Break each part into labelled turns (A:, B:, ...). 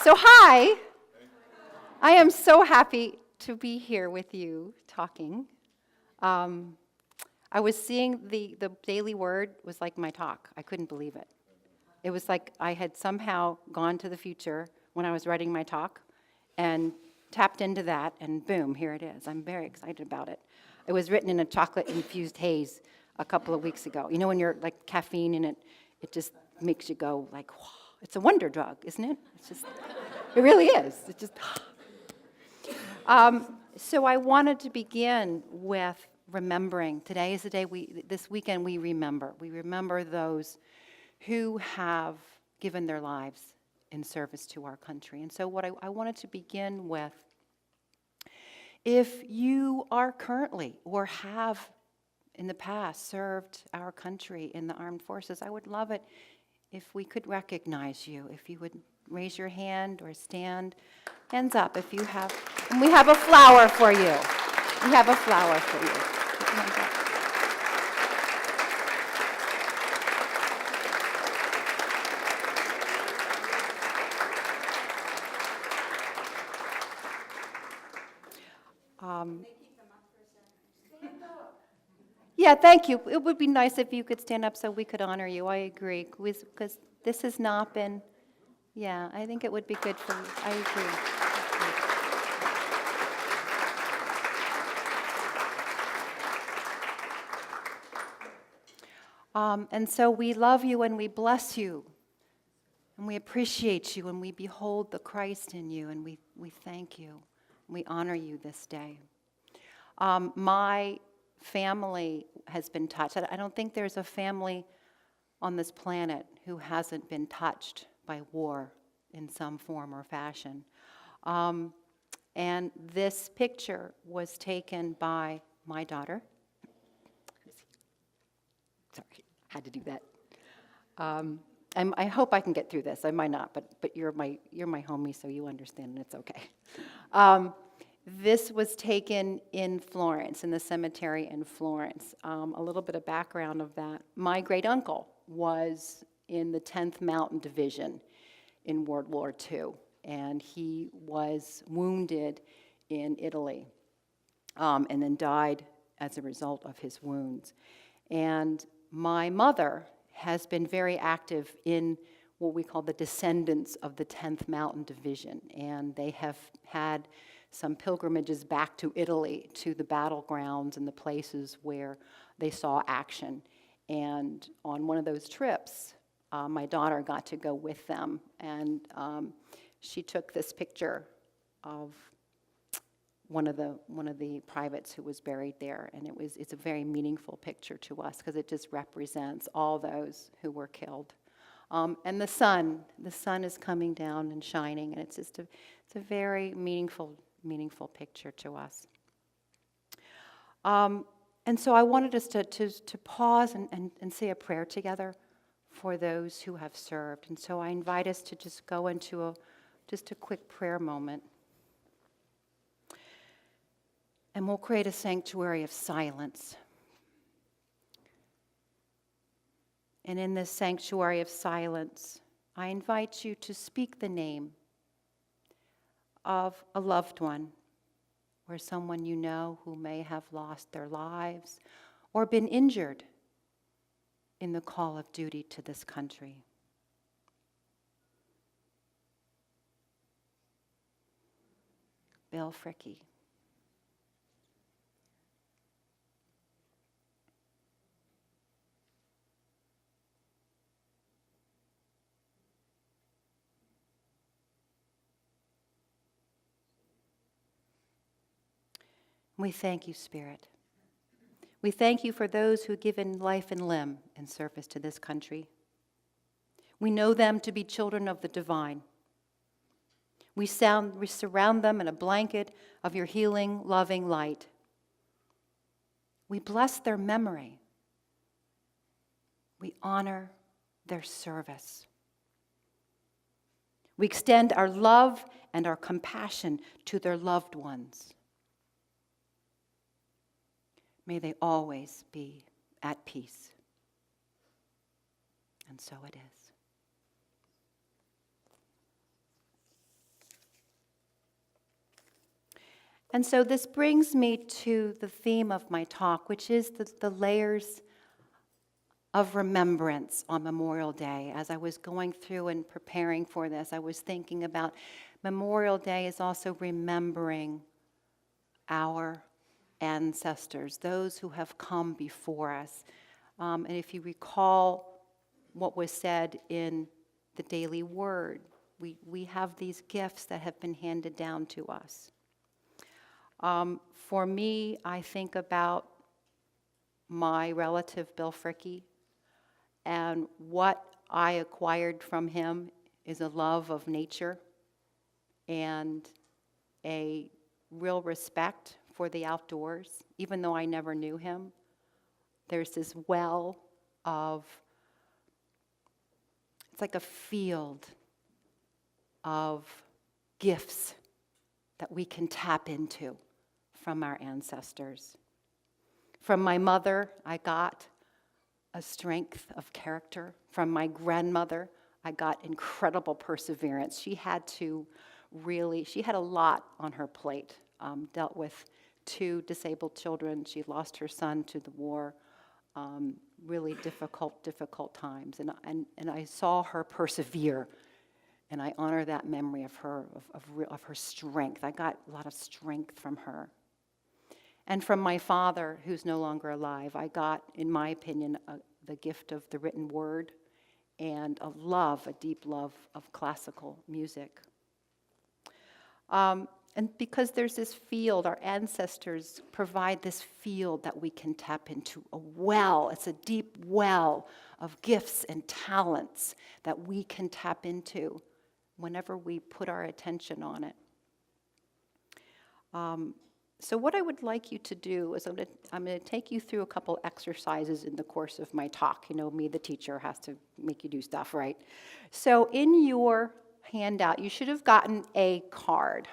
A: So hi, I am so happy to be here with you talking. I was seeing the daily word was like my talk. I couldn't believe it. It was like I had somehow gone to the future when I was writing my talk and tapped into that, and boom, here it is. I'm very excited about it. It was written in a chocolate-infused haze a couple of weeks ago. You know when you're like caffeine in it, it just makes you go like, whoa. It's a wonder drug, isn't it? It's just, it really is. It just. So I wanted to begin with remembering. Today is the day this weekend we remember. We remember those who have given their lives in service to our country. And so what I wanted to begin with, if you are currently or have in the past served our country in the armed forces, I would love it if we could recognize you, if you would raise your hand or stand. Hands up if you have, and we have a flower for you. We have a flower for you. Put your hands up. Yeah, thank you. It would be nice if you could stand up so we could honor you. I agree, because this has not been, yeah, I think it would be good for you. I agree. And so we love you and we bless you and we appreciate you and we behold the Christ in you and we thank you. We honor you this day. My family has been touched. I don't think there's a family on this planet who hasn't been touched by war in some form or fashion. And this picture was taken by my daughter. Sorry, had to do that. I hope I can get through this. I might not, but you're my homie, so you understand, and it's okay. This was taken in Florence, in the cemetery in Florence. A little bit of background of that. My great-uncle was in the 10th Mountain Division in World War II, and he was wounded in Italy and then died as a result of his wounds. And my mother has been very active in what we call the descendants of the 10th Mountain Division, and they have had some pilgrimages back to Italy, to the battlegrounds and the places where they saw action. And on one of those trips, my daughter got to go with them, and she took this picture of one of the privates who was buried there, and it's a very meaningful picture to us because it just represents all those who were killed. And the sun is coming down and shining, and it's a very meaningful picture to us. And so I wanted us to pause and say a prayer together for those who have served. And so I invite us to just go into a quick prayer moment. And we'll create a sanctuary of silence. And in this sanctuary of silence, I invite you to speak the name of a loved one or someone you know who may have lost their lives or been injured in the call of duty to this country. Bill Fricke. We thank you, Spirit. We thank you for those who have given life and limb in service to this country. We know them to be children of the divine. We surround them in a blanket of your healing, loving light. We bless their memory. We honor their service. We extend our love and our compassion to their loved ones. May they always be at peace. And so it is. And so this brings me to the theme of my talk, which is the layers of remembrance on Memorial Day. As I was going through and preparing for this, I was thinking about Memorial Day is also remembering our ancestors, those who have come before us. And if you recall what was said in the daily word, we have these gifts that have been handed down to us. For me, I think about my relative, Bill Fricke, and what I acquired from him is a love of nature and a real respect for the outdoors. Even though I never knew him, there's this well of, it's like a field of gifts that we can tap into from our ancestors. From my mother, I got a strength of character. From my grandmother, I got incredible perseverance. She had a lot on her plate. Dealt with 2 disabled children. She lost her son to the war. Really difficult times. And I saw her persevere. And I honor that memory of her, of her strength. I got a lot of strength from her. And from my father, who's no longer alive, I got, in my opinion, the gift of the written word and a deep love of classical music. And because there's this field, our ancestors provide this field that we can tap into, a well. It's a deep well of gifts and talents that we can tap into whenever we put our attention on it. So what I would like you to do is I'm going to take you through a couple exercises in the course of my talk. You know, me, the teacher, has to make you do stuff, right? So in your handout, you should have gotten a card,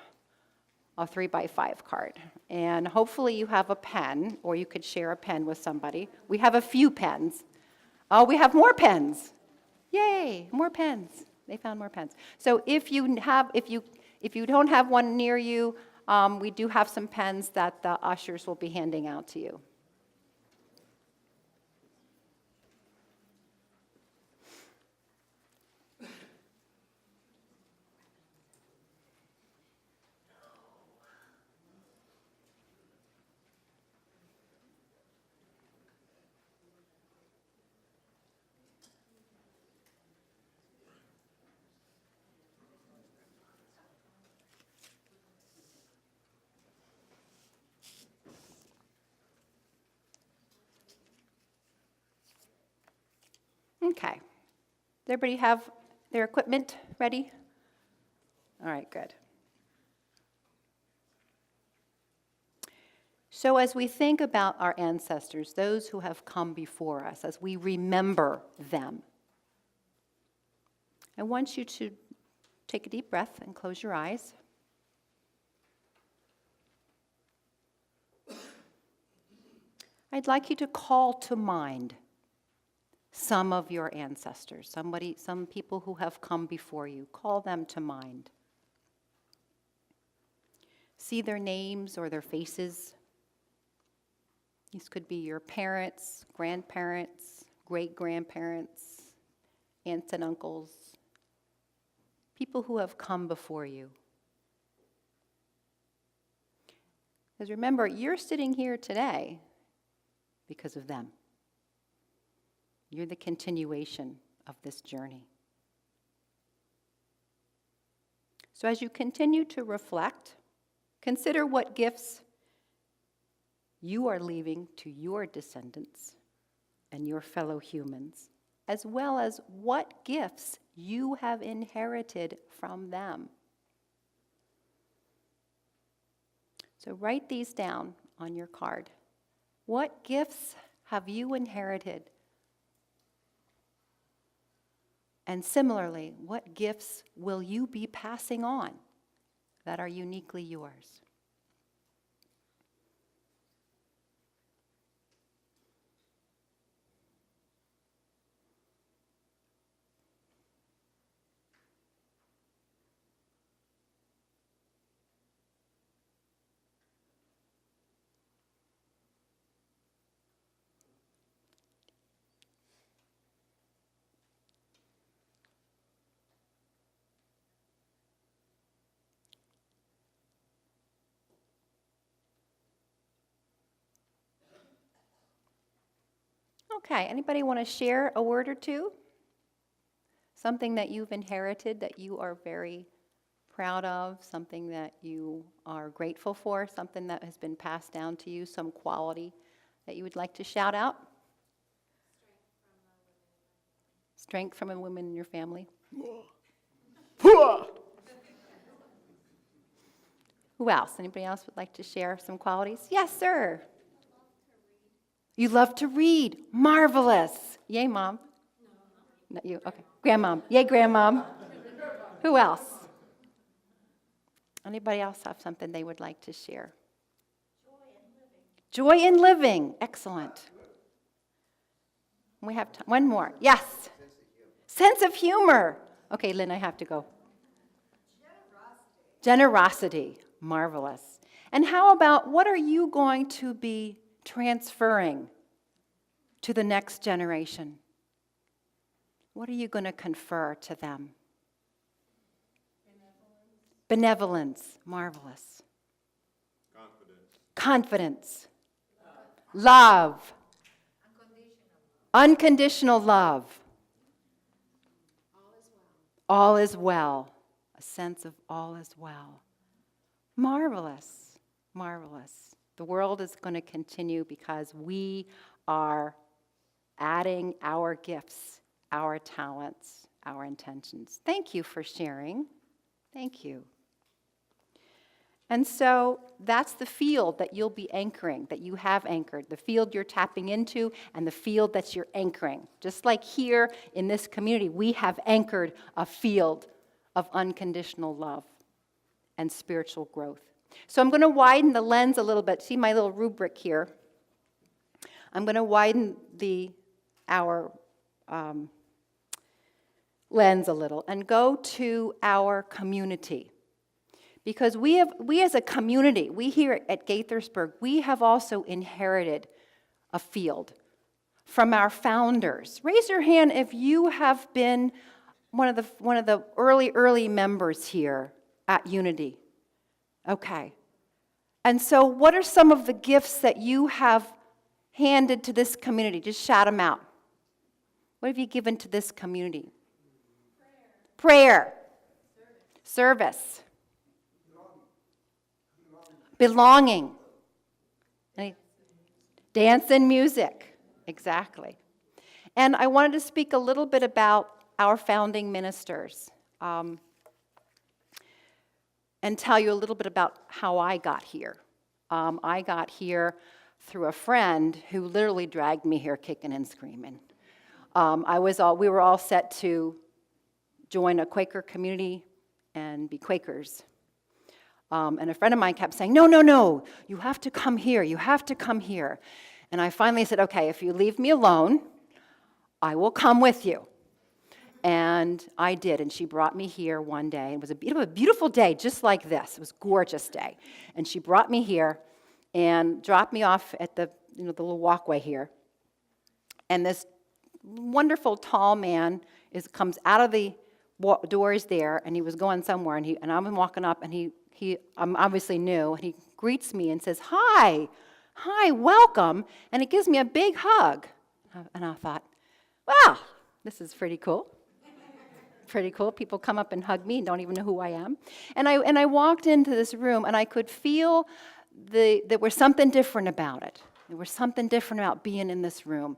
A: a 3x5 card. And hopefully you have a pen, or you could share a pen with somebody. We have a few pens. Oh, we have more pens. Yay, more pens. They found more pens. So if you don't have one near you, we do have some pens that the ushers will be handing out to you. Okay. Does everybody have their equipment ready? All right, good. So as we think about our ancestors, those who have come before us, as we remember them, I want you to take a deep breath and close your eyes. I'd like you to call to mind some of your ancestors, some people who have come before you. Call them to mind. See their names or their faces. These could be your parents, grandparents, great-grandparents, aunts and uncles, people who have come before you. Because remember, you're sitting here today because of them. You're the continuation of this journey. So as you continue to reflect, consider what gifts you are leaving to your descendants and your fellow humans, as well as what gifts you have inherited from them. So write these down on your card. What gifts have you inherited? And similarly, what gifts will you be passing on that are uniquely yours? Okay, anybody want to share a word or two? Something that you've inherited that you are very proud of, something that you are grateful for, something that has been passed down to you, some quality that you would like to shout out? Strength from a woman in your family. Who else? Anybody else would like to share some qualities? Yes, sir. You love to read. Marvelous. Yay, Mom. Not you. Okay. Grandmom. Yay, Grandmom. Who else? Anybody else have something they would like to share? Joy in living. Excellent. We have one more. Yes. Sense of humor. Okay, Lynn, I have to go. Generosity. Marvelous. And how about what are you going to be transferring to the next generation? What are you going to confer to them? Benevolence. Marvelous. Confidence. Love. Unconditional love. All is well. A sense of all is well. Marvelous. Marvelous. The world is going to continue because we are adding our gifts, our talents, our intentions. Thank you for sharing. Thank you. And so that's the field that you'll be anchoring, that you have anchored, the field you're tapping into and the field that you're anchoring. Just like here in this community, we have anchored a field of unconditional love and spiritual growth. So I'm going to widen the lens a little bit. See my little rubric here. I'm going to widen our lens a little and go to our community. Because we as a community, we here at Gaithersburg, we have also inherited a field from our founders. Raise your hand if you have been one of the early members here at Unity. Okay. And so what are some of the gifts that you have handed to this community? Just shout them out. What have you given to this community? Prayer. Service. Belonging. Dance and music. Exactly. And I wanted to speak a little bit about our founding ministers and tell you a little bit about how I got here. I got here through a friend who literally dragged me here kicking and screaming. We were all set to join a Quaker community and be Quakers. And a friend of mine kept saying, no, you have to come here, you have to come here. And I finally said, okay, if you leave me alone, I will come with you. And I did, and she brought me here one day. It was a beautiful day, just like this. It was a gorgeous day. And she brought me here and dropped me off at the little walkway here. And this wonderful tall man comes out of the doors there, and he was going somewhere, and I'm walking up, and I'm obviously new, and he greets me and says, hi, welcome, and he gives me a big hug. And I thought, wow, this is pretty cool. Pretty cool. People come up and hug me and don't even know who I am. And I walked into this room, and I could feel there was something different about it. There was something different about being in this room.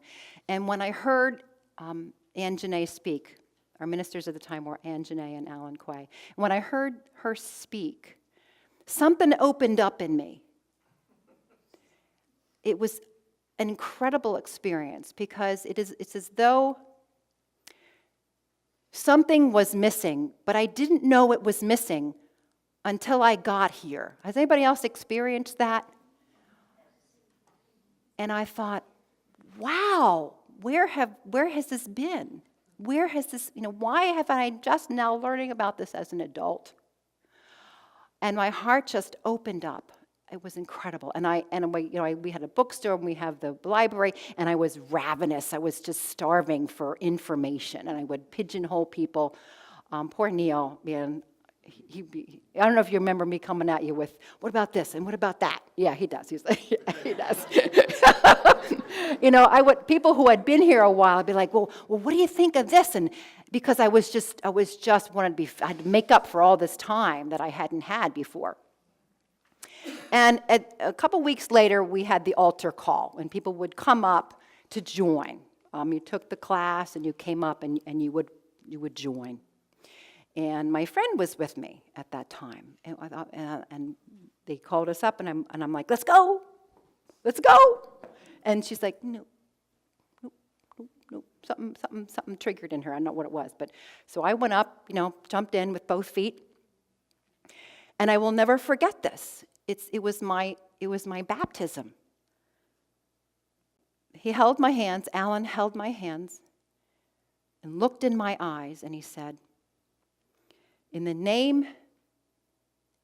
A: And when I heard Ann Janae speak, our ministers at the time were Ann Janae and Alan Quay. And when I heard her speak, something opened up in me. It was an incredible experience because it's as though something was missing, but I didn't know it was missing until I got here. Has anybody else experienced that? And I thought, wow, where has this been? Where has this, why have I just now learning about this as an adult? And my heart just opened up. It was incredible. We had a bookstore, and we have the library, and I was ravenous. I was just starving for information, and I would pigeonhole people. Poor Neil, man. I don't know if you remember me coming at you with, what about this and what about that? Yeah, he does. He's like, yeah, he does. People who had been here a while would be like, well, what do you think of this? And because I was just I had to make up for all this time that I hadn't had before. And a couple weeks later, we had the altar call, and people would come up to join. You took the class, and you came up, and you would join. And my friend was with me at that time, and they called us up, and I'm like, let's go. And she's like, no, something triggered in her. I don't know what it was, but so I went up, jumped in with both feet, and I will never forget this. It was my baptism. He held my hands. Alan held my hands, and looked in my eyes, and he said, "In the name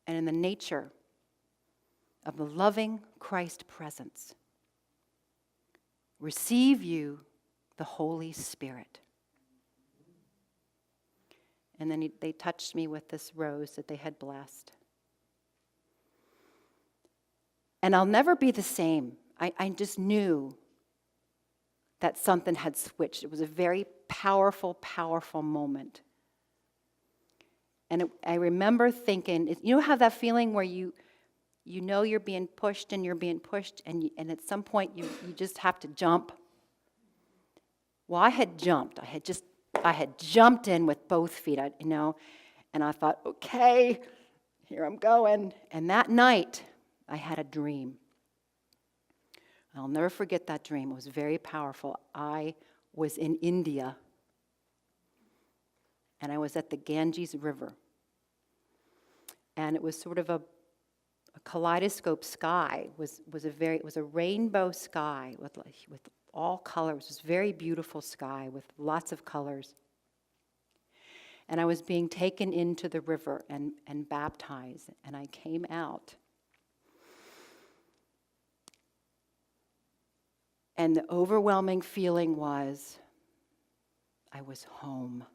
A: and in the nature of the loving Christ presence, receive you the Holy Spirit." And then they touched me with this rose that they had blessed. And I'll never be the same. I just knew that something had switched. It was a very powerful, powerful moment. And I remember thinking, you know how that feeling where you know you're being pushed, and at some point you just have to jump? Well, I had jumped. I had jumped in with both feet, and I thought, okay, here I'm going. And that night, I had a dream. I'll never forget that dream. It was very powerful. I was in India, and I was at the Ganges River. And it was sort of a kaleidoscope sky. It was a rainbow sky with all colors. It was a very beautiful sky with lots of colors. And I was being taken into the river and baptized, and I came out. And the overwhelming feeling was, I was home.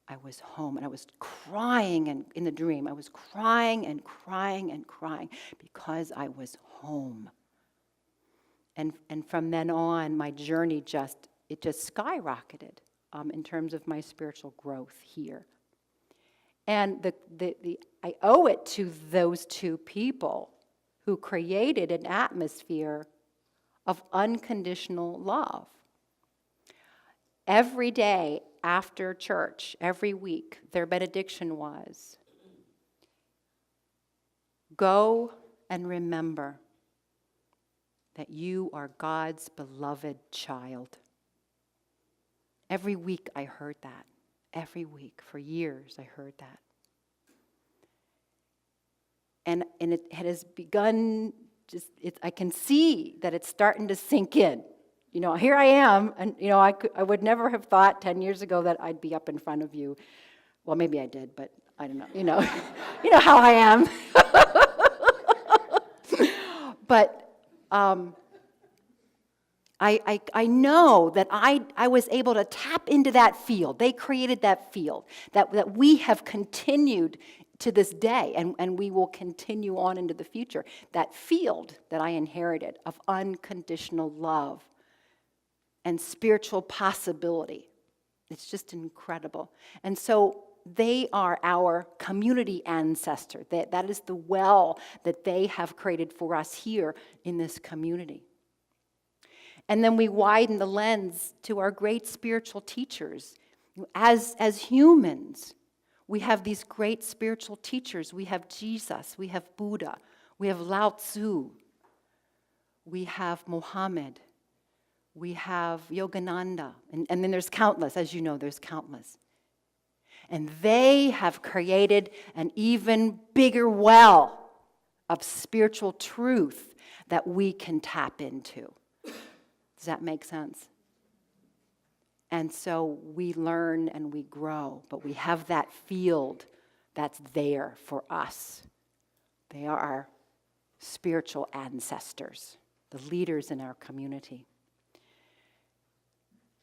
A: I was home, and I was crying, and in the dream, I was crying and crying and crying because I was home. And from then on, my journey just skyrocketed in terms of my spiritual growth here. And I owe it to those two people who created an atmosphere of unconditional love. Every day after church, every week, their benediction was, "Go and remember that you are God's beloved child." Every week I heard that. Every week. For years I heard that. And it has begun, I can see that it's starting to sink in. Here I am, and I would never have thought 10 years ago that I'd be up in front of you. Well, maybe I did, but I don't know. You know how I am. But I know that I was able to tap into that field. They created that field that we have continued to this day, and we will continue on into the future. That field that I inherited of unconditional love and spiritual possibility. It's just incredible. And so they are our community ancestor. That is the well that they have created for us here in this community. And then we widen the lens to our great spiritual teachers. As humans, we have these great spiritual teachers. We have Jesus, we have Buddha, we have Lao Tzu, we have Muhammad, we have Yogananda, and then there's countless, as you know, there's countless. And they have created an even bigger well of spiritual truth that we can tap into. Does that make sense? And so we learn and we grow, but we have that field that's there for us. They are our spiritual ancestors, the leaders in our community.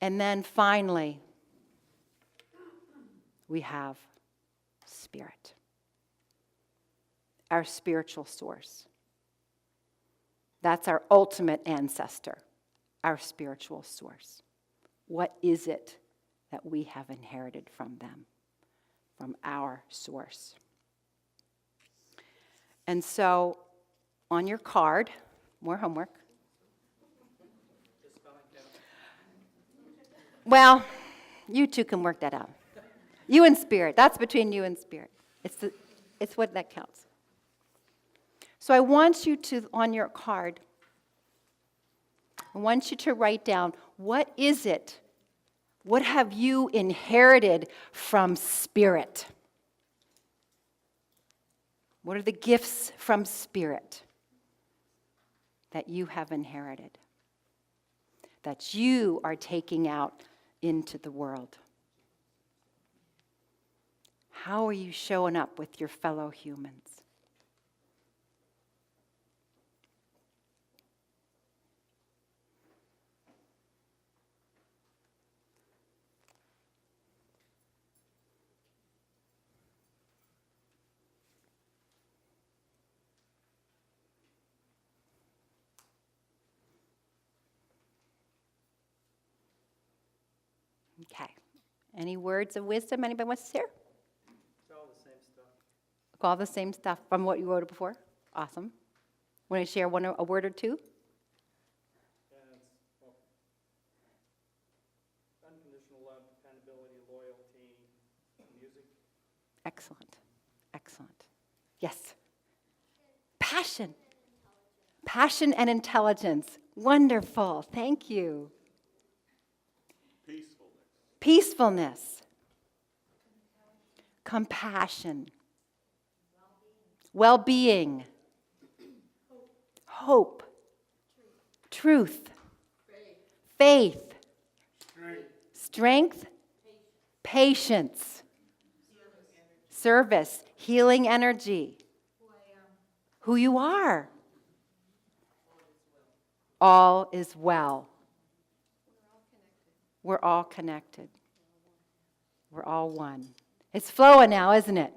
A: And then finally, we have Spirit, our spiritual source. That's our ultimate ancestor, our spiritual source. What is it that we have inherited from them, from our source? And so, on your card, more homework. Well, you two can work that out. You and Spirit. That's between you and Spirit. It's what that counts. So I want you to, on your card, I want you to write down, what is it? What have you inherited from Spirit? What are the gifts from Spirit that you have inherited, that you are taking out into the world? How are you showing up with your fellow humans? Okay. Any words of wisdom anybody wants to share?
B: It's all the same stuff.
A: All the same stuff from what you wrote before? Awesome. Want to share a word or two?
B: Yeah, it's unconditional love, dependability, loyalty, music.
A: Excellent. Excellent. Yes. Passion. Passion and intelligence. Wonderful. Thank you. Peacefulness. Compassion. Well-being. Hope. Truth. Faith. Strength. Patience. Service. Healing energy. Who you are. All is well. We're all connected. We're all one. It's flowing now, isn't it?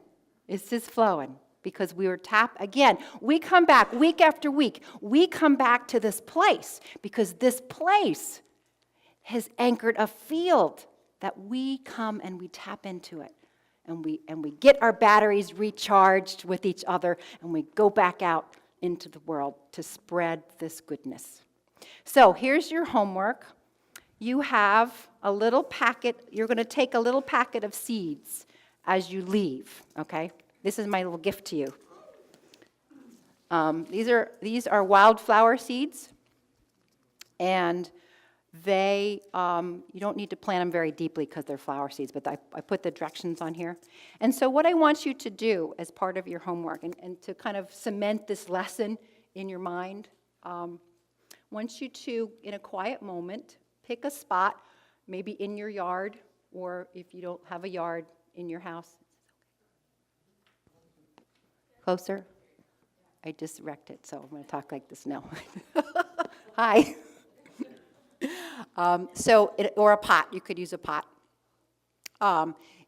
A: It's just flowing because we were again, we come back week after week. We come back to this place because this place has anchored a field that we come and we tap into it. And we get our batteries recharged with each other and we go back out into the world to spread this goodness. So here's your homework. You have a little packet. You're going to take a little packet of seeds as you leave, okay? This is my little gift to you. These are wildflower seeds, and they, you don't need to plant them very deeply because they're flower seeds, but I put the directions on here. And so what I want you to do as part of your homework, and to kind of cement this lesson in your mind, I want you to, in a quiet moment, pick a spot, maybe in your yard, or if you don't have a yard, in your house. Closer? I just wrecked it, so I'm going to talk like this now. Hi. Or a pot. You could use a pot.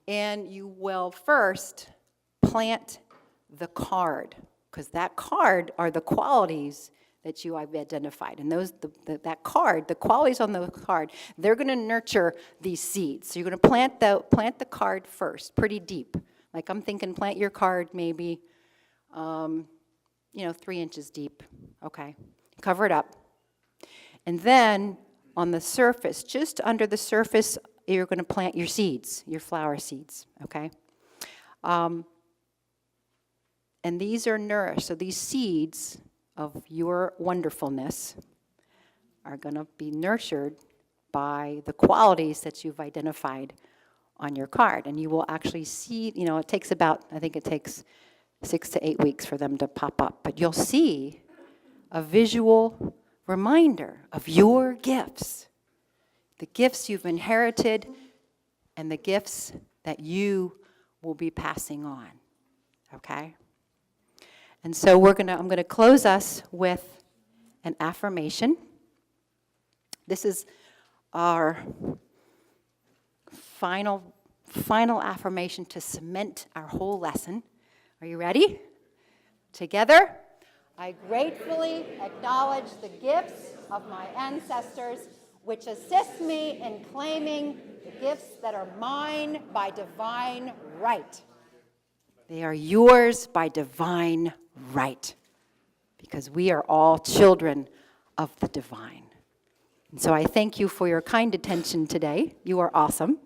A: And you will first plant the card, because that card are the qualities that you have identified. And that card, the qualities on the card, they're going to nurture these seeds. So you're going to plant the card first, pretty deep. Like I'm thinking plant your card maybe, 3 inches deep. Okay. Cover it up. And then on the surface, just under the surface, you're going to plant your seeds, your flower seeds. Okay. And these are nourished. So these seeds of your wonderfulness are going to be nurtured by the qualities that you've identified on your card. And you will actually see, it takes I think it takes 6 to 8 weeks for them to pop up. But you'll see a visual reminder of your gifts, the gifts you've inherited and the gifts that you will be passing on. Okay? And so I'm going to close us with an affirmation. This is our final affirmation to cement our whole lesson. Are you ready? Together, I gratefully acknowledge the gifts of my ancestors, which assist me in claiming the gifts that are mine by divine right. They are yours by divine right, because we are all children of the divine. And so I thank you for your kind attention today. You are awesome.